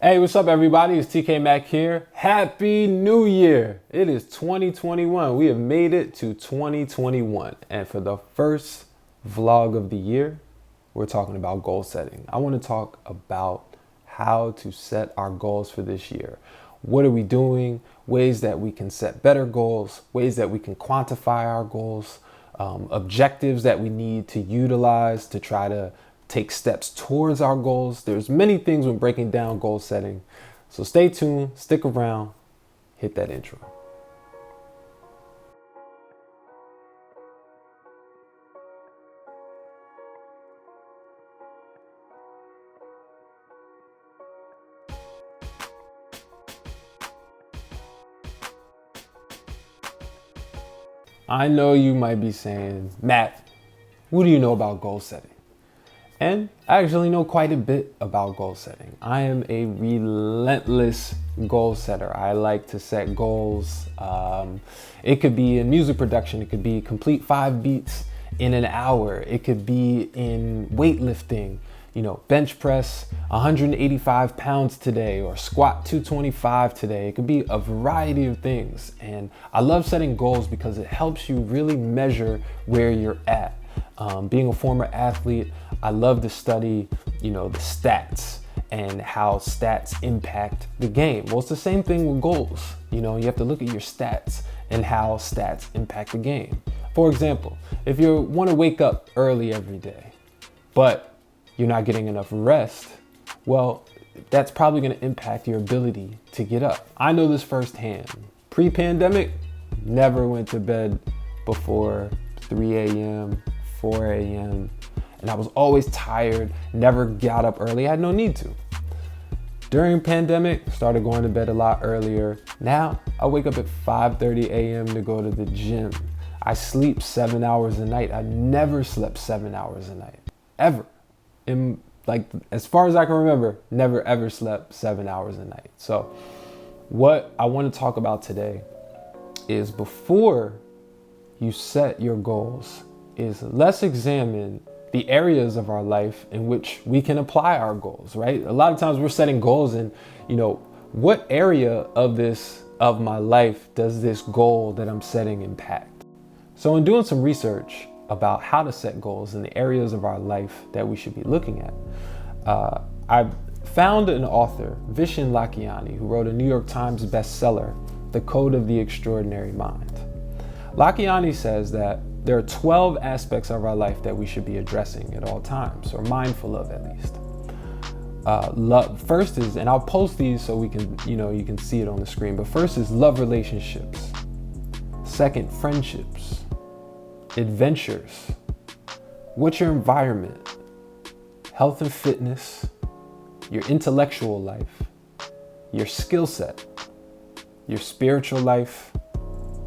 Hey, what's up, everybody? It's TK Mac here. Happy New Year! It is 2021. We have made it to 2021. And for the first vlog of the year, we're talking about goal setting. I want to talk about how to set our goals for this year. What are we doing? Ways that we can set better goals, ways that we can quantify our goals, objectives that we need to utilize to try to take steps towards our goals. There's many things when breaking down goal setting. So stay tuned, stick around, hit that intro. I know you might be saying, Matt, what do you know about goal setting? And I actually know quite a bit about goal setting. I am a relentless goal setter. I like to set goals. It could be in music production. It could be complete 5 beats in an hour. It could be in weightlifting, bench press 185 pounds today or squat 225 today. It could be a variety of things. And I love setting goals because it helps you really measure where you're at. Being a former athlete, I love to study, the stats and how stats impact the game. Well, it's the same thing with goals. You have to look at your stats and how stats impact the game. For example, if you want to wake up early every day, but you're not getting enough rest, well, that's probably going to impact your ability to get up. I know this firsthand. Pre-pandemic, never went to bed before 3 a.m., 4 a.m., and I was always tired, never got up early. I had no need to. During pandemic, started going to bed a lot earlier. Now I wake up at 5:30 a.m. to go to the gym. I sleep 7 hours a night. I never slept 7 hours a night, ever. As far as I can remember, never ever slept 7 hours a night. So what I want to talk about today is before you set your goals, is let's examine the areas of our life in which we can apply our goals, right? A lot of times we're setting goals and, what area of my life does this goal that I'm setting impact? So in doing some research about how to set goals in the areas of our life that we should be looking at, I found an author, VISHEN LAKHIANI, who wrote a New York Times bestseller, The Code of the Extraordinary Mind. LAKHIANI says that there are 12 aspects of our life that we should be addressing at all times, or mindful of at least. First is, and I'll post these so we can, you can see it on the screen, but first is love relationships. Second, friendships, adventures. What's your environment? Health and fitness, your intellectual life, your skill set, your spiritual life,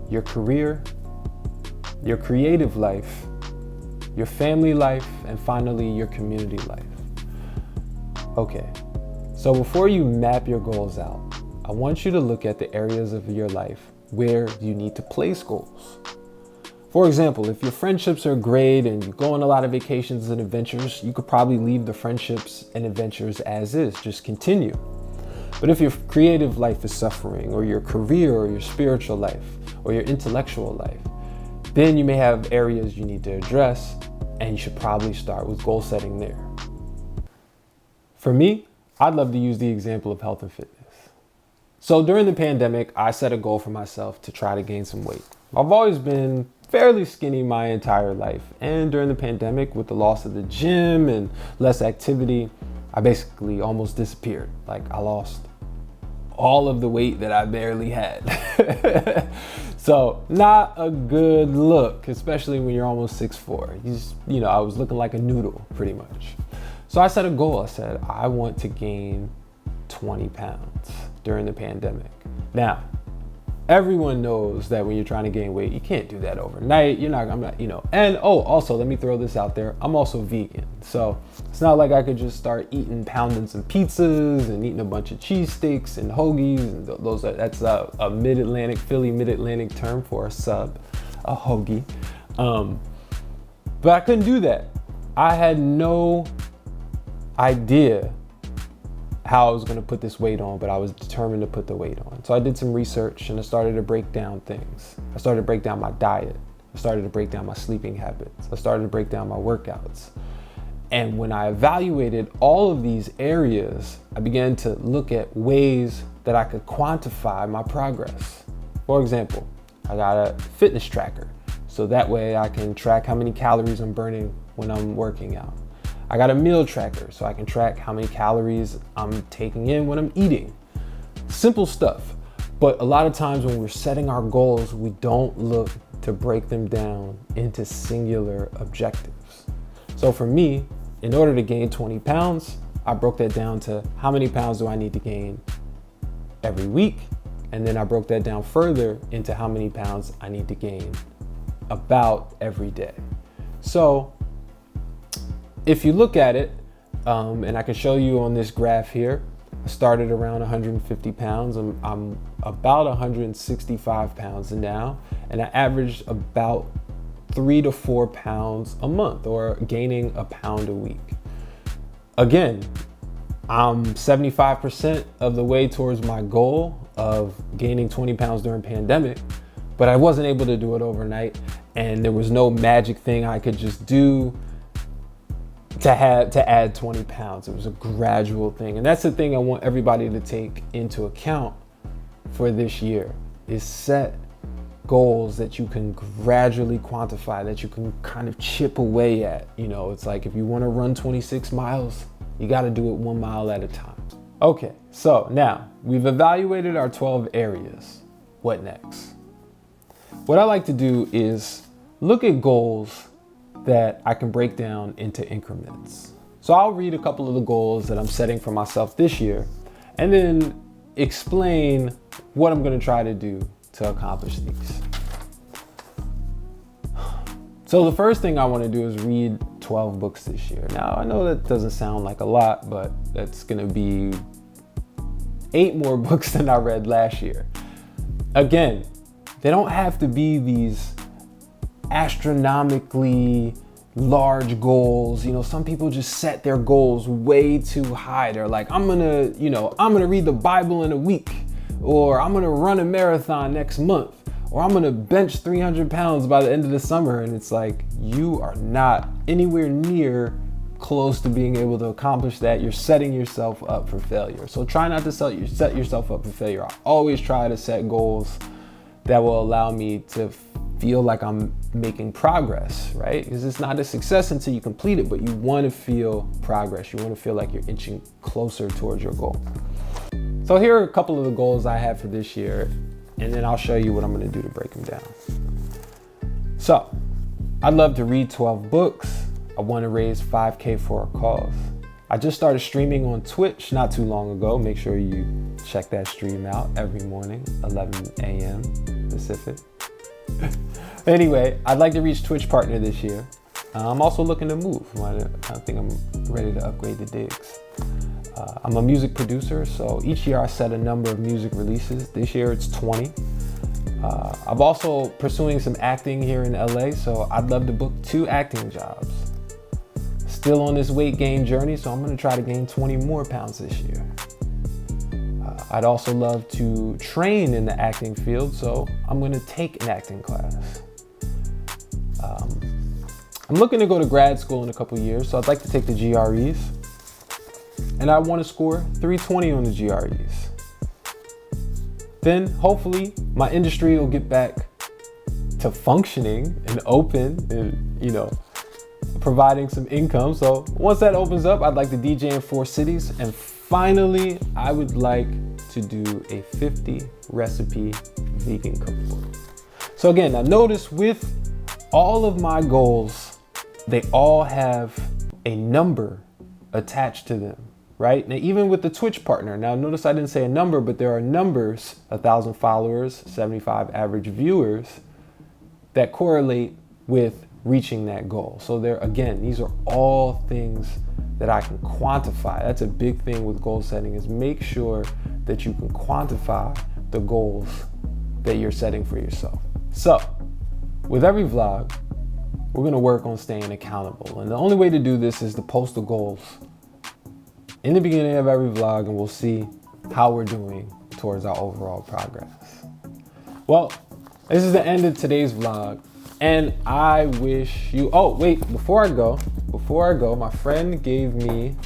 your career, your creative life, your family life, and finally your community life. Okay, so before you map your goals out, I want you to look at the areas of your life where you need to place goals. For example, if your friendships are great and you go on a lot of vacations and adventures, you could probably leave the friendships and adventures as is, just continue. But if your creative life is suffering, or your career, or your spiritual life, or your intellectual life, then you may have areas you need to address, and you should probably start with goal setting there. For me, I'd love to use the example of health and fitness. So during the pandemic, I set a goal for myself to try to gain some weight. I've always been fairly skinny my entire life, and during the pandemic, with the loss of the gym and less activity, I basically almost disappeared. I lost all of the weight that I barely had. So not a good look, especially when you're almost 6'4". I was looking like a noodle pretty much. So I set a goal. I said, I want to gain 20 pounds during the pandemic. Now, everyone knows that when you're trying to gain weight, you can't do that overnight. And also let me throw this out there. I'm also vegan. So it's not like I could just start pounding some pizzas and eating a bunch of cheesesteaks and hoagies. And that's a mid-Atlantic, Philly mid-Atlantic term for a sub, a hoagie. But I couldn't do that. I had no idea how I was going to put this weight on, but I was determined to put the weight on. So I did some research and I started to break down things. I started to break down my diet. I started to break down my sleeping habits. I started to break down my workouts. And when I evaluated all of these areas, I began to look at ways that I could quantify my progress. For example, I got a fitness tracker, so that way I can track how many calories I'm burning when I'm working out. I got a meal tracker, so I can track how many calories I'm taking in when I'm eating. Simple stuff. But a lot of times when we're setting our goals, we don't look to break them down into singular objectives. So for me, in order to gain 20 pounds, I broke that down to how many pounds do I need to gain every week? And then I broke that down further into how many pounds I need to gain about every day. So if you look at it, and I can show you on this graph here, I started around 150 pounds. I'm about 165 pounds now, and I averaged about 3 to 4 pounds a month, or gaining a pound a week. Again, I'm 75% of the way towards my goal of gaining 20 pounds during pandemic, but I wasn't able to do it overnight, and there was no magic thing I could just do to add 20 pounds. It was a gradual thing. And that's the thing I want everybody to take into account for this year, is set goals that you can gradually quantify, that you can kind of chip away at. You know, it's like if you want to run 26 miles, you got to do it 1 mile at a time. Okay, so now we've evaluated our 12 areas. What next? What I like to do is look at goals that I can break down into increments. So I'll read a couple of the goals that I'm setting for myself this year, and then explain what I'm going to try to do to accomplish these. So the first thing I want to do is read 12 books this year. Now, I know that doesn't sound like a lot, but that's going to be 8 more books than I read last year. Again, they don't have to be these astronomically large goals. You know, some people just set their goals way too high. They're like, I'm gonna read the Bible in a week, or I'm gonna run a marathon next month, or I'm gonna bench 300 pounds by the end of the summer. And it's like, you are not anywhere near close to being able to accomplish that. You're setting yourself up for failure. So try not to set yourself up for failure. I always try to set goals that will allow me to feel like I'm making progress, right? Because it's not a success until you complete it, but you want to feel progress. You want to feel like you're inching closer towards your goal. So here are a couple of the goals I have for this year, and then I'll show you what I'm going to do to break them down. So I'd love to read 12 books. I want to raise 5K for a cause. I just started streaming on Twitch not too long ago. Make sure you check that stream out every morning, 11 a.m. Pacific. Anyway, I'd like to reach Twitch partner this year. I'm also looking to move. I think I'm ready to upgrade the digs. I'm a music producer, so each year I set a number of music releases. This year it's 20. I'm also pursuing some acting here in LA, so I'd love to book 2 acting jobs. Still on this weight gain journey, so I'm gonna try to gain 20 more pounds this year. I'd also love to train in the acting field, so I'm gonna take an acting class. I'm looking to go to grad school in a couple years, so I'd like to take the GREs. And I want to score 320 on the GREs. Then hopefully my industry will get back to functioning and open and, you know, providing some income. So once that opens up, I'd like to DJ in 4 cities. And finally, I would like to do a 50 recipe vegan cookbook. So again, now notice with all of my goals, they all have a number attached to them, right? Now, even with the Twitch partner, now notice I didn't say a number, but there are numbers, 1,000 followers, 75 average viewers, that correlate with reaching that goal. So there, again, these are all things that I can quantify. That's a big thing with goal setting, is make sure that you can quantify the goals that you're setting for yourself. So with every vlog, we're gonna work on staying accountable. And the only way to do this is to post the goals in the beginning of every vlog, and we'll see how we're doing towards our overall progress. Well, this is the end of today's vlog, and I wish you, oh wait, before I go, my friend gave me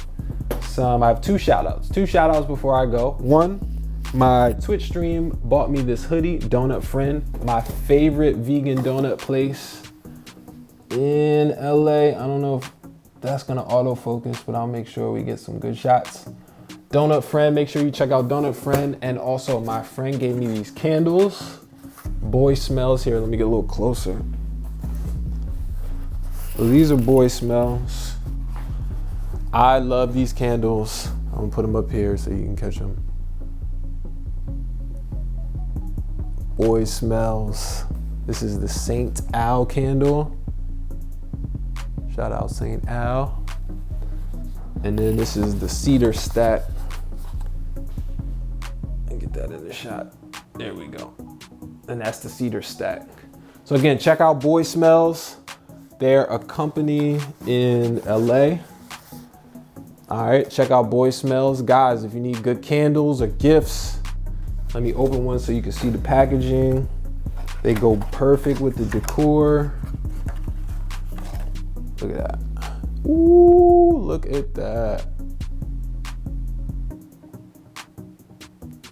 some, I have two shout outs before I go. One, my Twitch stream bought me this hoodie, Donut Friend, my favorite vegan donut place in LA. I don't know if that's gonna autofocus, but I'll make sure we get some good shots. Donut Friend, make sure you check out Donut Friend. And also my friend gave me these candles. Boy Smells. Here, let me get a little closer. So these are Boy Smells. I love these candles. I'm gonna put them up here so you can catch them. Boy Smells. This is the Saint Al candle. Shout out Saint Al. And then this is the Cedar Stack. And get that in the shot. There we go. And that's the Cedar Stack. So again, check out Boy Smells. They're a company in LA. All right, check out Boy Smells. Guys, if you need good candles or gifts, let me open one so you can see the packaging. They go perfect with the decor. Look at that. Ooh, look at that.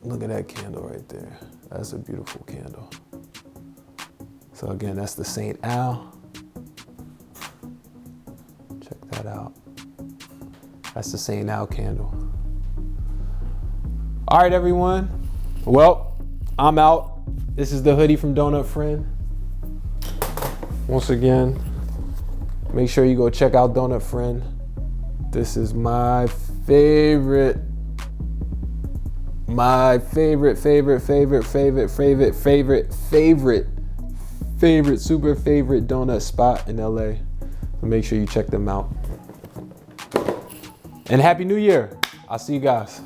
Look at that candle right there. That's a beautiful candle. So again, that's the Saint Al. Check that out. That's the Saint Al candle. All right, everyone. Well, I'm out. This is the hoodie from Donut Friend. Once again, make sure you go check out Donut Friend. This is my favorite super favorite donut spot in LA. So make sure you check them out. And Happy New Year. I'll see you guys.